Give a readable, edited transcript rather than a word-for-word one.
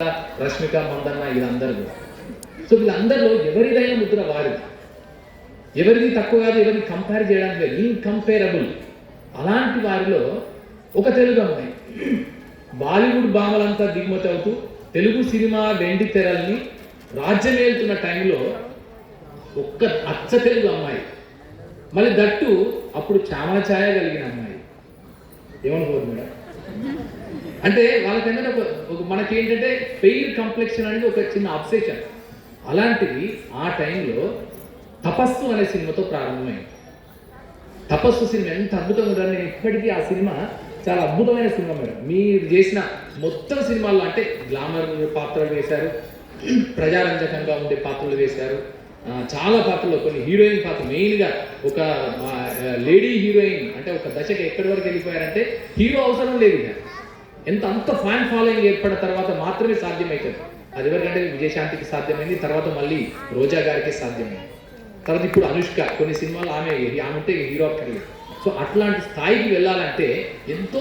రష్మిక మందన్న వీళ్ళందరూ. సో వీళ్ళందరిలో ఎవరిదైనా ముద్ర వారిది, ఎవరిది తక్కువ కాదు, ఎవరిని కంపేర్ చేయడానికి లేదు, ఇన్కంపేరబుల్. అలాంటి వారిలో ఒక తెలుగు అమ్మాయి బాలీవుడ్ భామలంతా దిగుమతి అవుతూ తెలుగు సినిమా వెండి తెరల్ని రాజ్యమేలుతున్న టైంలో ఒక్క అచ్చ తెలుగు అమ్మాయి, మళ్ళీ దట్టు అప్పుడు చామన ఛాయ కలిగిన అమ్మాయి. ఏమనుకోదు మేడం? అంటే వాళ్ళకన్నా ఒక మనకేంటంటే ఫెయిర్ కంప్లెక్షన్ అనేది ఒక చిన్న అబ్సెషన్. అలాంటిది ఆ టైంలో తపస్సు అనే సినిమాతో ప్రారంభమైంది. తపస్సు సినిమా ఎంత అద్భుతంగా ఉంటుంది. నేను ఇప్పటికీ ఆ సినిమా చాలా అద్భుతమైన సినిమా మేడం. మీరు చేసిన మొత్తం సినిమాల్లో అంటే గ్లామర్ పాత్రలు వేశారు, ప్రజారంజకంగా ఉండే పాత్రలు వేశారు, చాలా పాత్రలు, కొన్ని హీరోయిన్ పాత్ర, మెయిన్గా ఒక లేడీ హీరోయిన్ అంటే ఒక దశకి ఎక్కడి వరకు వెళ్ళిపోయారంటే హీరో అవసరం లేదు ఇక. అంత ఫ్యాన్ ఫాలోయింగ్ ఏర్పడిన తర్వాత మాత్రమే సాధ్యమవుతుంది. అది ఎవరికంటే విజయశాంతికి సాధ్యమైంది, తర్వాత మళ్ళీ రోజా గారికి సాధ్యమైంది, తర్వాత ఇప్పుడు అనుష్క కొన్ని సినిమాలు ఆమె ఉంటే హీరో అక్కర్లేదు. సో అట్లాంటి స్థాయికి వెళ్ళాలంటే ఎంతో